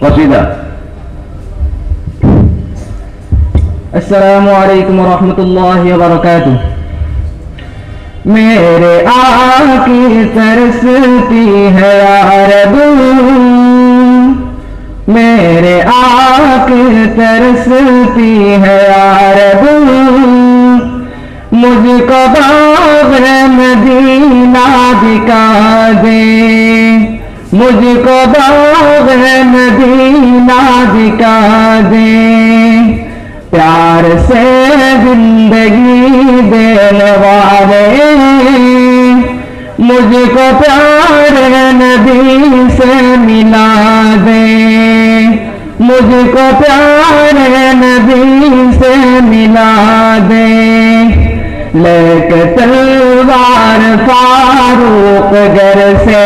कसीदा। अस्सलामु अलैकुम वरहमतुल्लाहि वबरकातुह। मेरे आकी तरसती है अरब, मेरे आकी तरसती है अरब, मुझको बाग़ मदीना दिखा दे, मुझको बाग़ मदीना दिखा दे, प्यार से जिंदगी देने वाले, मुझको प्यार नबी से मिला दे, मुझको प्यार नबी से मिला दे, लेके तलवार फारूक घर से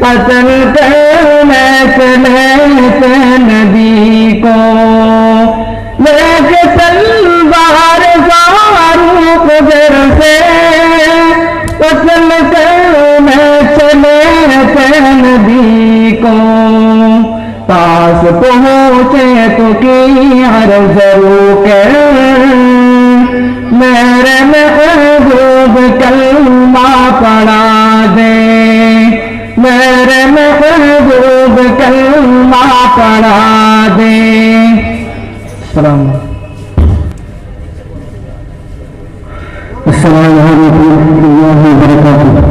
कत्ल करने चले थे नबी को, लेके तलवार फारूक घर से कत्ल करने चले थे नबी को। पास पहुँचे तो की अर्ज़ कर, मेरे महबूब कलमा पढ़ा दे, मेरे महबूब कलमा पढ़ा दे। अस्सलामु अलैकुम वरहमतुल्लाहि वबरकातुह।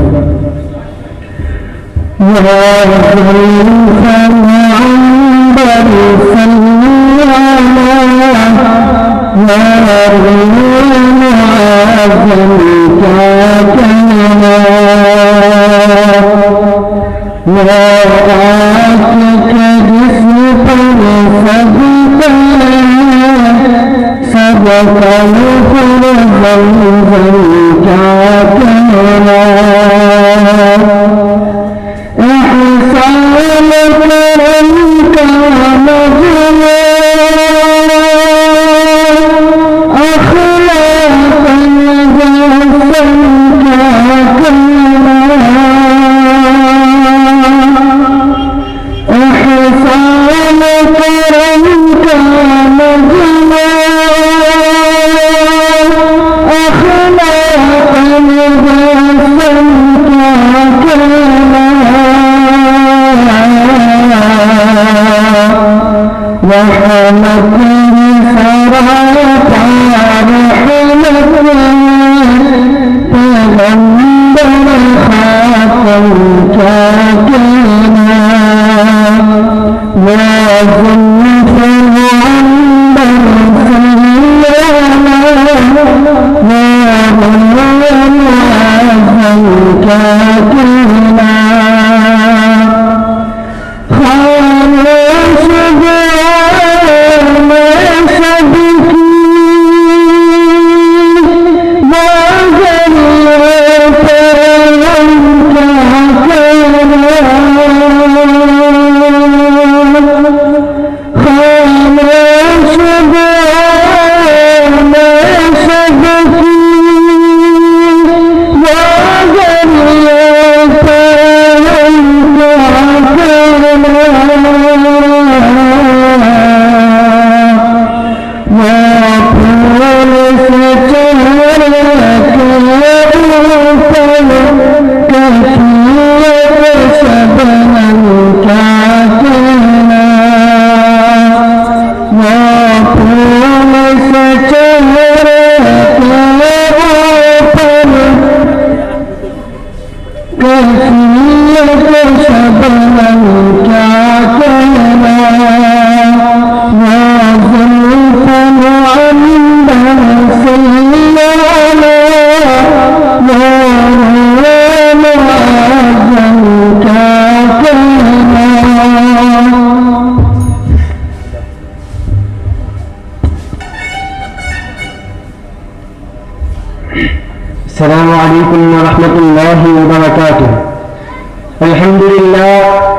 अस्सलामु अलैकुम वरहमतुल्लाहि वबरकातुह।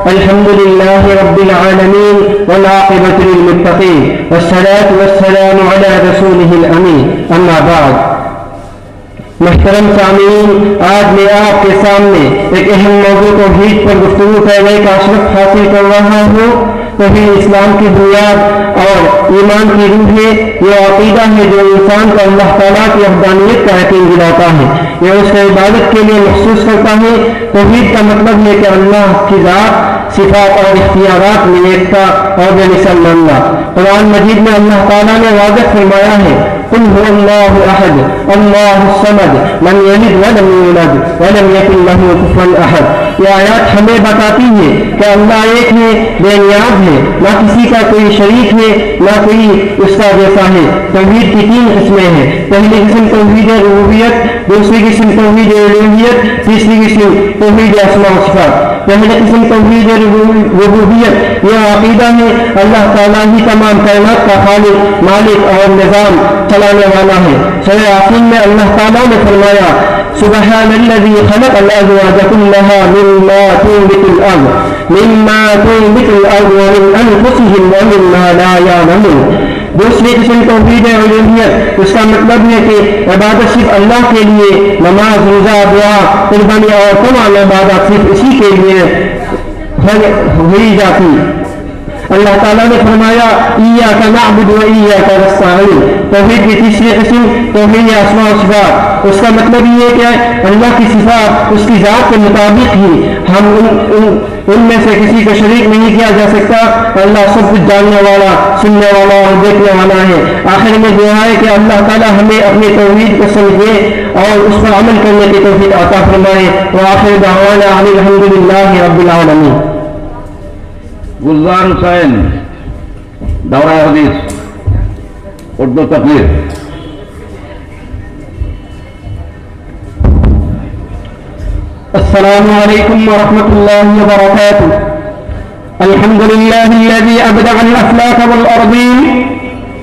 अल्हम्दुलिल्लाहि रब्बिल आलमीन वल आक़िबतु लिल मुत्तक़ीन वस्सलातु वस्सलामु अला रसूलिहिल अमीन। अम्मा बाद। मुहतरम सामीन, आज मैं आपके सामने एक अहम मौजू तौहीद पर गुफ्तगू करने का अशरफ हासिल कर रहा हूँ। तौहीद इस्लाम की बुनियाद और ईमान की रूह है। यह अकीदा है जो इंसान को अल्लाह ताला की वहदानियत का यकीन दिलाता है, यह उसके इबादत के लिए महसूस करता है। तौहीद का मतलब है कि अल्लाह की ज़ात, सिफात और इख्तियारात में एकता और बेमिसाल मानना। कुरान मजीद में अल्लाह ताला ने वाज़ेह फरमाया है, कुल हुवल्लाहु अहद अल्लाहुस समद लम यलिद वलम यूलद वलम यकुल लहू कुफुवन अहद। यह आयत हमें बताती है कि अल्लाह एक है, बेनियाज है, ना किसी का कोई शरीक है, ना कोई उसका जैसा है। तौहीद की तीन किस्में हैं। पहली किस्म तौहीद रुबूबियत, दूसरी किस्म तौहीद उलूहियत, तीसरी किस्म तौहीद अस्मा व सिफात। पहली किस्म तौहीद रुबूबियत, यह अकीदा है अल्लाह ताला ही तमाम कायनात का खालिक, मालिक और निज़ाम चलाने वाला है। सूरह यासीन में अल्लाह ताला ने फरमाया, सुब्हानल्लज़ी खलक़ल अज़वाज कुल्लहा मिम्मा तुंबितुल अर्ज़ व मिन अनफुसिहिम व मिम्मा ला याअलमून। दूसरी किस्म तौहीद उलूहियत, उसका मतलब है कि इबादत सिर्फ अल्लाह के लिए, नमाज, रोज़ा, दुआ, कुर्बानी और तमाम इबादत सिर्फ इसी के लिए हुई जाती। अल्लाह ताला ने फरमाया, इय्याका नअबुदु व इय्याका नस्तईन। तौहीद की तीसरी किस्म तौहीद अस्मा व सिफात, उसका मतलब ये कि अल्लाह की सिफात उसकी ज़ात के मुताबिक ही हम उनमें से किसी को शरीक नहीं किया जा सकता। अल्लाह सब कुछ जानने वाला, सुनने वाला और देखने वाला है। आखिर में दुआ है कि अल्लाह ताला हमें अपनी तौहीद को समझे और उस पर अमल करने की तौफीक अता फरमाए। व आखिर दावाना अल्हम्दुलिल्लाहि रब्बिल आलमीन। गुलजार हुसैन, दौरा हदीस, उर्दू तकरीर। अस्सलामु अलैकुम व रहमतुल्लाहि व बरकातुहू। अल्हम्दुलिल्लाहिल्लज़ी अबदअ अल-अफ़लाक वल अर्दीन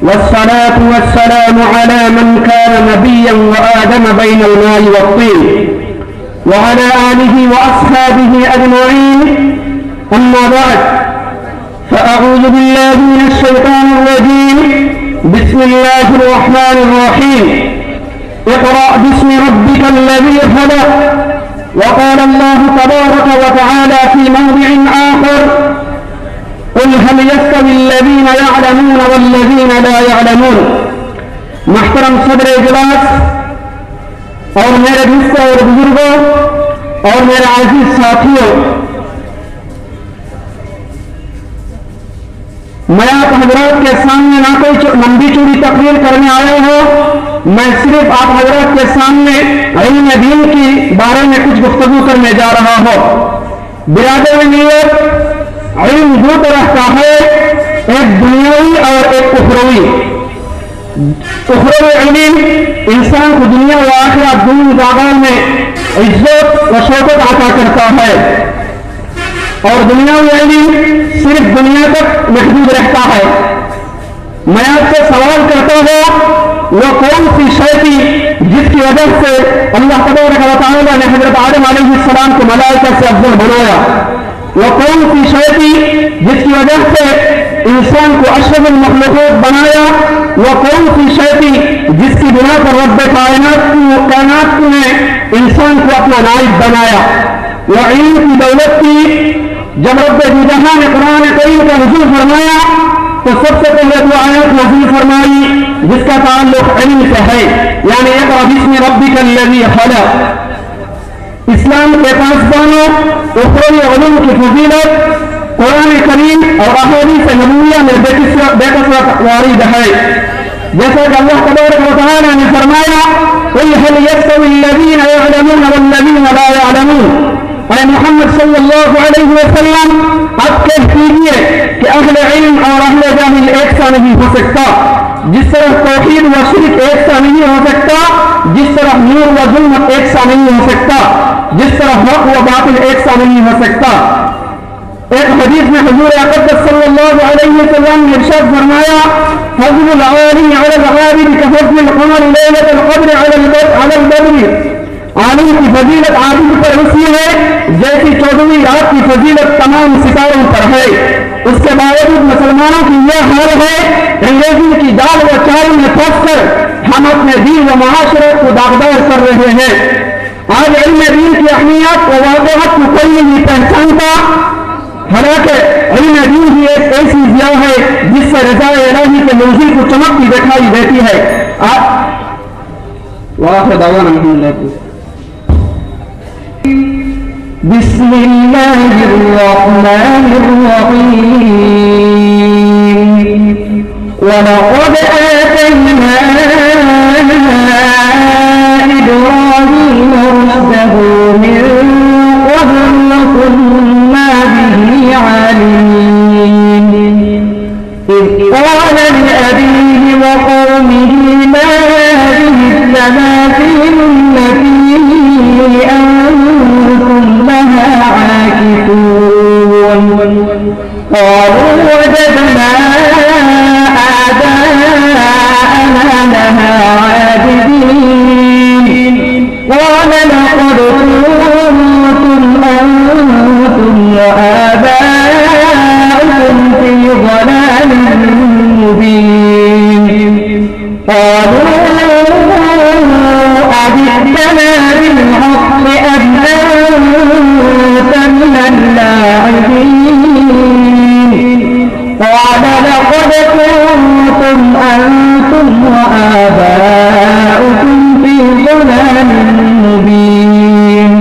वस्सलातु वस्सलामु अला मन कान नबिय्यन व आदम बैनल माइ वत्तीन व अला आलिहि व अस्हाबिहि अजमईन। अम्मा बअद, फ़अऊज़ु बिल्लाहि मिनश शैतानिर रजीम। बिस्मिल्लाहिर रहमानिर रहीम। इक़रा बिस्मि रब्बिकल्लज़ी ख़लक़। وقال الله تبارك وتعالى في موضع آخر، قل هل يستوي الذين يعلمون والذين لا يعلمون। محترम सदर इजलास और मेरे दोस्तों और बुजुर्गों और मेरे आजीज साथियों, मैं आप हजरात के सामने ना कोई लंबी चौड़ी तकरीर करने आया हूँ, मैं सिर्फ आप हजरात के सामने इल्म दीन की बारे में कुछ गुफ्तगू करने जा रहा हूँ। बिरादर-ए-नियत, इल्म दो तरह का है, एक दुनियावी और एक उखरवी। उखरवी इल्म इंसान को दुनिया व आखिरत दोनों जगह में इज्जत व शौकत अता करता है, और दुनियावी इल्म सिर्फ दुनिया तक महदूद रहता है। मैं आपसे सवाल करता हूँ, वो कौन सी शय थी जिसकी वजह से अल्लाह तबारक व तआला ने हजरत आदम अलैहिस्सलाम को मलाइका से अफजल बनाया? वो कौन सी शय थी जिसकी वजह से इंसान को अशरफुल मखलूक़ात बनाया? वो कौन सी शय थी जिसकी बिना पर रब्ब कायनात ने इंसान को अपना नाइब बनाया? वो इल्म की दौलत थी। जब रब्ब जहां ने कुरान करीम का नुज़ूल फरमाया तो सबसे पहले वो आयत नाज़िल फरमाई जिसका ताल्लुक इल्म से है, यानी इक़रा बिस्मि रब्बिकल्लज़ी ख़लक़। इस्लाम के पासबानों उखरवी उलूम की फजीलत कुरान करीम और अहादीस नबविय्या में बेकसरत वारिद है। जैसा कि अल्लाह तबारक व तआला ने फरमाया, क़ुल हल यस्तवील्लज़ीना यअलमून वल्लज़ीना ला यअलमून। ऐ मोहम्मद सल्लल्लाहु अलैहि वसल्लम, आप कह दीजिए कि अहले इल्म और अहले जाहिल एक सा नहीं हो सकता। जिस तरह तौहीद व शिर्क एक सा नहीं हो सकता, जिस तरह नूर व जुल्मत एक सा नहीं हो सकता, जिस तरह हक व बातिल एक सा नहीं हो सकता। एक हदीस में हुजूर अक़दस सल्लल्लाहु अलैहि वसल्लम ने इरशाद फरमाया, फज़्लुल आलिम अलल आबिद कफ़ज़्लिल क़मर लैलतल क़द्र अलल बद्र। आलिम की फजीलत आबिद पर उसी है जैसी 14वीं रात की फजीलत तमाम सितारों पर है। उसके बावजूद मुसलमानों की यह हाल है, अंग्रेजी की दाल व चावल में फंस कर हम क़यामत में दीन व मुआशरत को दागदार कर रहे हैं। आज इल्म दीन की अहमियत व वाक़अत को कोई नहीं पहचानता, हालांकि इल्म दीन ही एक ऐसी जिया है जिससे रज़ाए इलाही के मंजिल को चमकती दिखाई देती है। बिस्मिल्लाहिर्रहमानिर्रहीम वलक़द आतैना इब्राहीम रुश्दहु मिन क़ब्ल कुन्ना बिही आलिमीन इज़ क़ाल लिअबीहि व क़ौमिहि मा हाज़िहि التماثيل التي أنتم لها عاكفون قالوا وجدنا آباءنا لها عابدين قال لقد كنتم أنتم وآباؤكم في ضلال مبين قالوا أجئتنا بالحق أم أنت من اللاعبين قال لقد كنتم أنتم وآباؤكم في ضلال مبين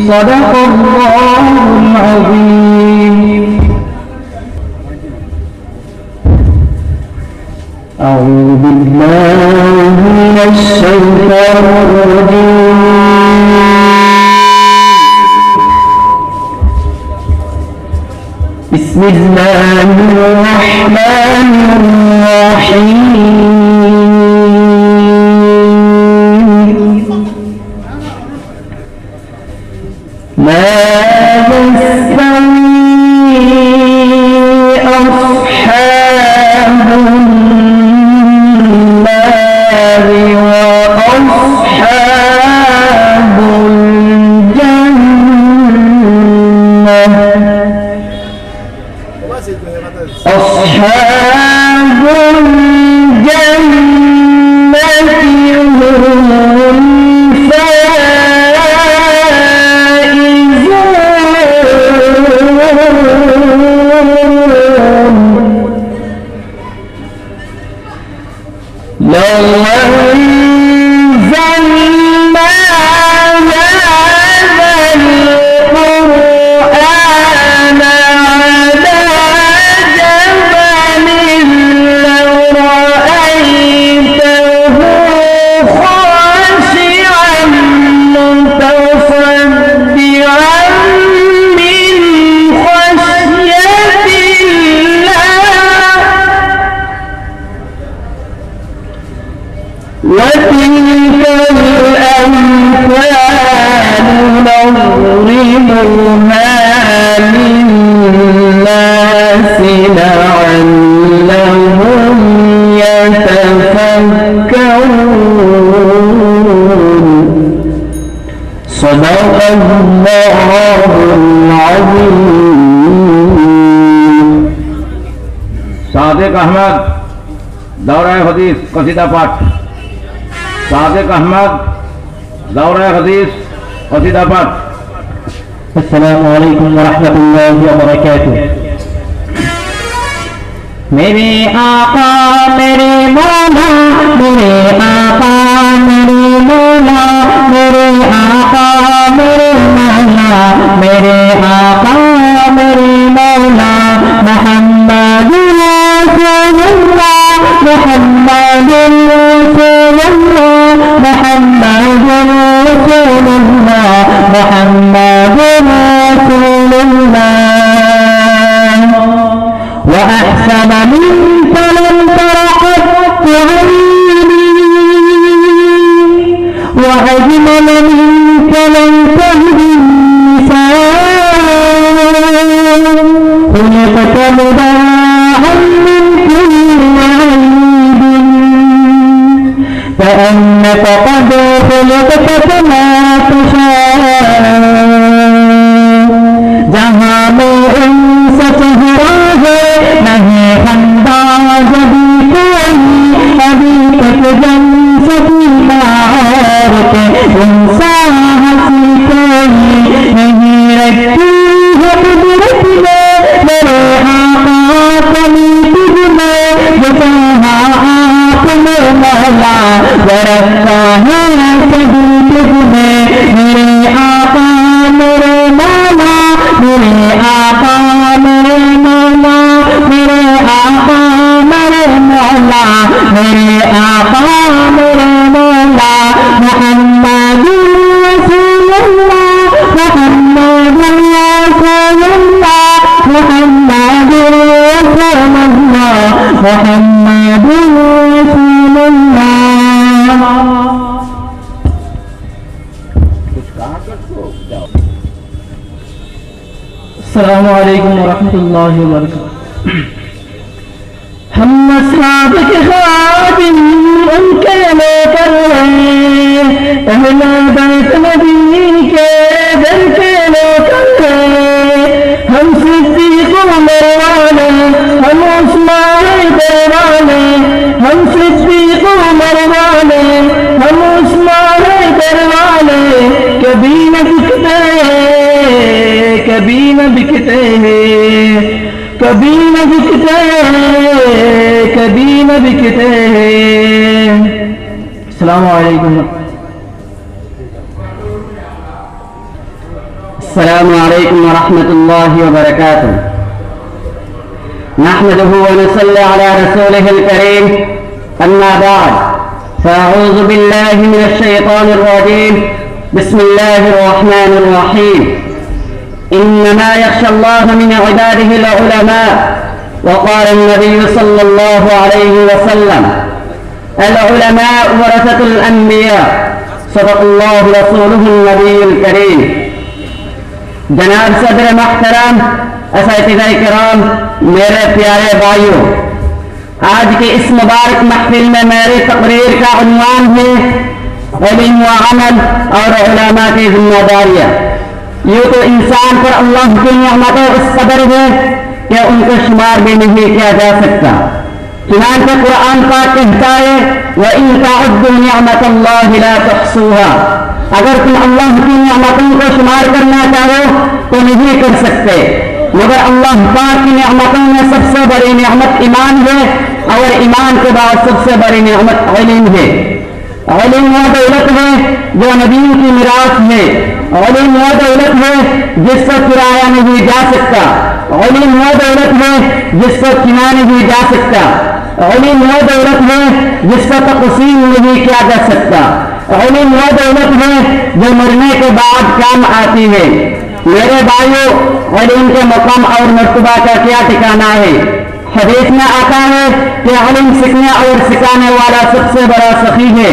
صدق الله العظيم. أعوذ بالله من الشيطان الرجيم. بسم الله الرحمن الرحيم. ما يستوي أصحاب النار وأصحاب الجنة أصحاب الجنة هم لو أنزلنا هذا القرآن على جبل لرأيته خاشعا متصدعا من خشية الله وتلك الأمثال نضربها للناس لعلهم يتفكرون صدق الله العظيم. सादिक अहमद दौरा हदीस कसीदा पाठ। सादिक अहमद दौरा हदीस कसीदा पाठ। अस्सलामु अलैकुम व रहमतुल्लाहि व बरकातुह। मेरे आका मेरे मौला मेरे आका मेरे मौला मेरे आका मेरे मौला मेरे आका मेरे मौला मुहम्मदुर रसूलुल्लाह मुहम्मदुर रसूलुल्लाह मुहम्मदुर रसूलुल्लाह मुहम्मदुर रसूलुल्लाह وأحسن منك لم تر قط عيني وأجمل منك لم تهد النساء خلقت مباحا من كل عيب فأنك قد خلقت كما تشاء جهام अस्सलामु अलैकुम वरहमतुल्लाहि वबरकातुहू। हम असहाब के खादिम उनके लेकर अहले बैत नबी के दिल के लेकर हम सिद्दीक उमर वाले, हम उस्मान दरवाले, हम सिद्दीक उमर वाले, हम उस्मान दरवाले, कभी न बिकते कभी न बिकते हैं, कभी न बिकते कभी न बिकते हैं। अस्सलामु अलैकुम। अस्सलामु अलैकुम वरहमतुल्लाहि वबरकातुहू। नहमदुहु व नसल्ली अला रसूलिहिल करीम, अम्मा बाद, फ़अऊज़ु बिल्लाहि मिनश शैतानिर रजीम, बिस्मिल्लाहिर रहमानिर रहीम। इन्नमा यख्शल्लाह मिन इबादिहिल उलमा, वक़ाल अन्नबी सल्लल्लाहु अलैहि वसल्लम, अल उलमा वरसतुल अंबिया, सदक़ल्लाहु रसूलुहुन नबियुल करीम। जनाब सदर मुहतरम, असातिज़ाए किराम, मेरे प्यारे भाइयों, आज की इस मुबारक महफिल में मेरी तकरीर का उन्वान है इल्म व अमल और उलमा की जिम्मेदारियाँ। यूँ तो इंसान पर अल्लाह की नियामतें इस कदर है कि उनको शुमार भी नहीं किया जा सकता। चुनांचे कुरान पाक कहता है, व इन तअद्दु निअमतल्लाहि ला तुहसूहा, अगर तुम अल्लाह की नियामतों को शुमार करना चाहो तो नहीं कर सकते। मगर अल्लाह पाक की नियामतों में सबसे बड़ी नियामत ईमान है और ईमान के बाद सबसे बड़ी नियामत इल्म है। इल्म वो दौलत है जो नबी की मिरास है। इल्म वो दौलत है जिसको चुराया नहीं जा सकता। इल्म वो दौलत है जिसको छीना नहीं जा सकता। इल्म वो दौलत है जिसका तक़सीम नहीं किया जा सकता। इल्म वो दौलत है जो मरने के बाद काम आती है। मेरे भाइयों, इल्म के मकाम और मर्तबा का क्या ठिकाना है। हदीस में आता है कि इल्म सीखने और सिखाने वाला सबसे बड़ा सखी है।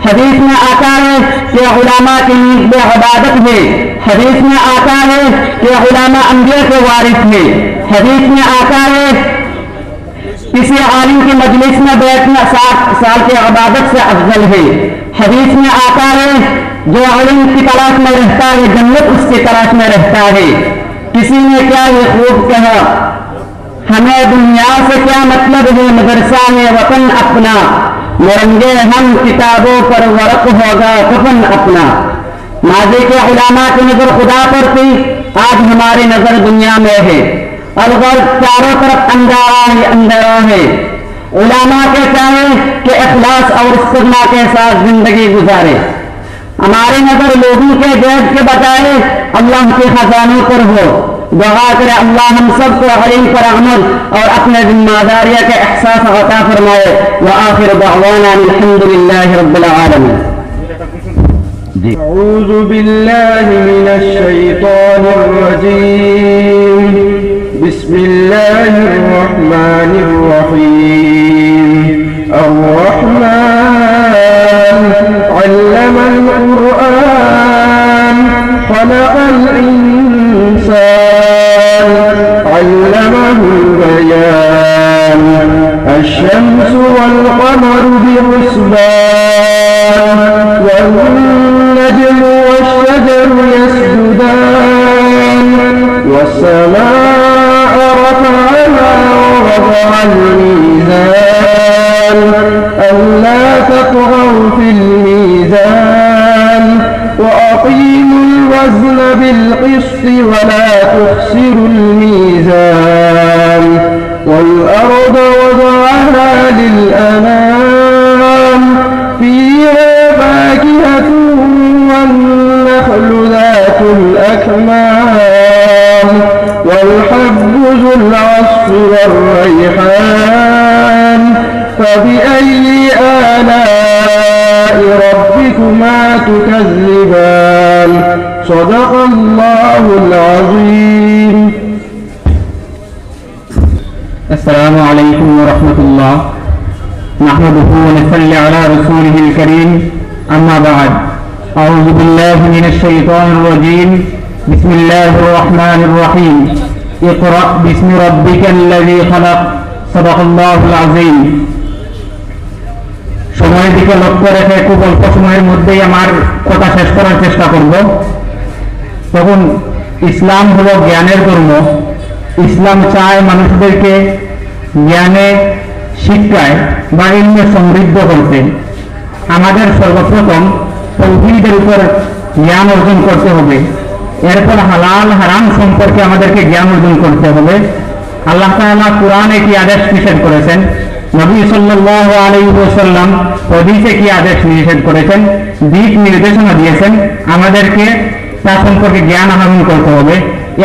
हदीस में आता है कि उलमा की नींद इबादत है। हदीस में आता है कि उलमा अंबिया के वारिस है। हदीस में आता है किसी आलिम की मजलिस में बैठना 60 साल की इबादत से अफजल है। हदीस में आता है जो इल्म की तलाश में रहता है जन्नत उसकी तलाश में रहता है। किसी ने क्या ये खूब कहा, हमें दुनिया से क्या मतलब है, मदरसा है वतन अपना, मरेंगे हम किताबों पर वरक होगा कफन अपना। माजी के उलमा की नजर खुदा पर थी, आज हमारी नजर दुनिया में है। अलगर चारों तरफ अंधारा ही अंधेरा है। उलमा के चाहे कि इखलास और इस्तिग़ना के साथ जिंदगी गुजारे। हमारी नजर लोगों के जेब के बजाय अल्लाह के खजानों पर हो। दुआ करे अल्लाह हम सबको इल्म पर अमल और अपने जिम्मेदारियों के एहसास अता फरमाए। व आखिर दअवाना अल्हम्दुलिल्लाहि रब्बिल आलमीन। अऊज़ु बिल्लाहि मिनश शैतानिर रजीम, बिस्मिल्लाहिर रहमानिर रहीम। अर्रहमान अल्लमल क़ुरआन ख़लक़ल इंसान अल्लमहुल बयान। अश-शम्सु वल क़मरु बिहुस्बान वन्नजमु वश-शजरु यस्जुदान वस-समाअ रफ़अहा ववضعल मीज़ान अल्ला तत्ग़व फिल मीज़ान वअक़ीमुल वज़न बिल-क़िस्ति वला तुख़सिरुल मीज़ान वल-अर्ज़ वضعहा लिल-अनाम फ़ीहा फ़ाकिहतुन वन-नख़्लु ज़ातुल अक्माम वल-हब्बु ज़ुल-'अस्फ़ि war-रैहान फ़बिअय्यि आलाइ रब्बिकुमा तुकज़्ज़िबान। सदक़ल्लाहुल अज़ीम। अस्सलामु अलैकुम व रहमतुल्लाह। नहमदुहु व नसल्ली अला रसूलिहिल करीम, अम्मा बाद, अऊज़ु बिल्लाहि मिनश शैतानिर रजीम, بسم الله الرحمن الرحيم اقرأ باسم ربك الذي خلق صدق الله العظيم সময়ের দিকে লক্ষ্য রেখে খুব অল্প সময়ের মধ্যেই আমার কথা শেষ করার চেষ্টা করব। তখন ইসলাম হলো জ্ঞানের ধর্ম। ইসলাম চায় মানুষদেরকে জ্ঞানে, শিক্ষায় বা ইলমে সমৃদ্ধ করতে। আমাদের সর্বপ্রথম তাওহীদের উপর জ্ঞান অর্জন করতে হবে, এরপর হালাল হারাম সম্পর্কে আমাদেরকে জ্ঞান অর্জন করতে হবে। আল্লাহ তাআলা কুরআনে কি আদেশ নিষেধ করেছেন, নবী সাল্লাল্লাহু আলাইহি ওয়াসাল্লাম হাদিসে কি আদেশ নিষেধ করেছেন, দিক নির্দেশনা দিয়েছেন, আমাদেরকে তা সম্পর্কে জ্ঞান আহরণ করতে হবে।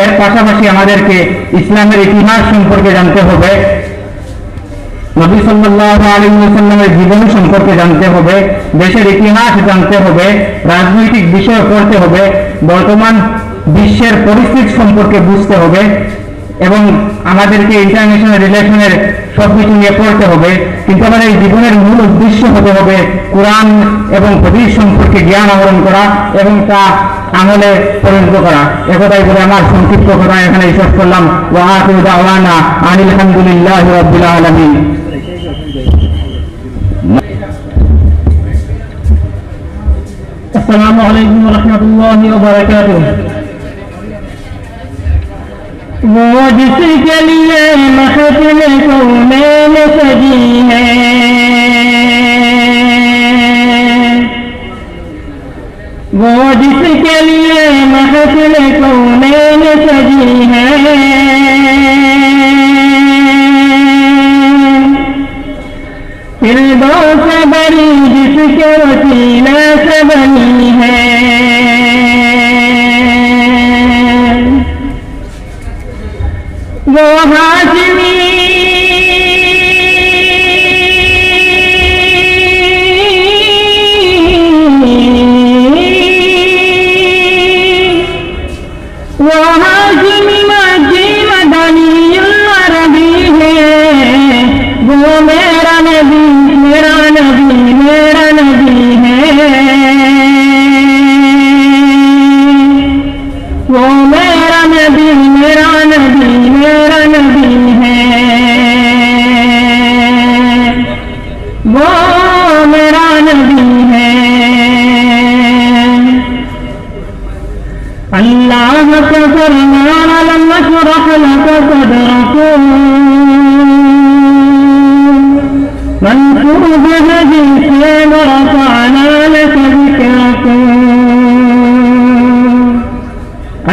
এর পাশাপাশি আমাদেরকে ইসলামের ইতিহাস সম্পর্কে জানতে হবে, নবী সাল্লাল্লাহু আলাইহি ওয়াসাল্লামের জীবন সম্পর্কে জানতে হবে, দেশের ইতিহাস জানতে হবে, রাজনৈতিক বিষয় পড়তে হবে, বর্তমান বিশ্বের পরিস্থিতি সম্পর্কে বুঝতে হবে এবং আমাদেরকে ইন্টারন্যাশনাল রিলেশনের সবকিছু নিয়ে পড়তে হবে। কিন্তু আমাদের জীবনের মূল উদ্দেশ্য হতে হবে কোরআন এবং হাদিস সম্পর্কে জ্ঞান আহরণ করা এবং তা আমলে পরিণত করা। একথাই বলে আমার সংক্ষিপ্ত কথা এখানে শেষ করলাম। ওয়া আখিরু দাওয়ানা আনিল হামদুলিল্লাহি রাব্বিল আলামিন। अस्सलामु अलैकुम व रहमतुल्लाहि व बरकातुहू। वो जिसके लिए महफिल कौनैन सजी है, वो जिसके लिए महफिल कौनैन सजी है, फिरदौस बड़ी जिसके वसीले से बनी है, वो हाशिमी मजी मदनी अरबी है, वो मेरा नबी मेरा नबी मेरा नबी है, वो मेरा नबी मेरा नबी मेरा नबी है, वो मेरा नबी है। अल्लाह का फरमान लम नशरह लक सदरक منصوب حديث ورفعنا لك ذكرك।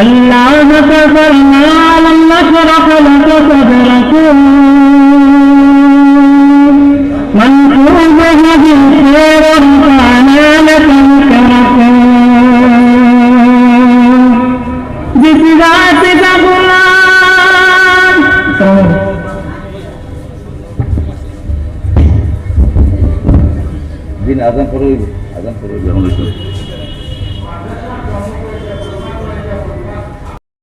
الله كفرنا لم نشرح لك صدرك منصوب حديث ورفعنا لك ذكرك। जिस रात का गुलाम दिन आज़ान पढ़ो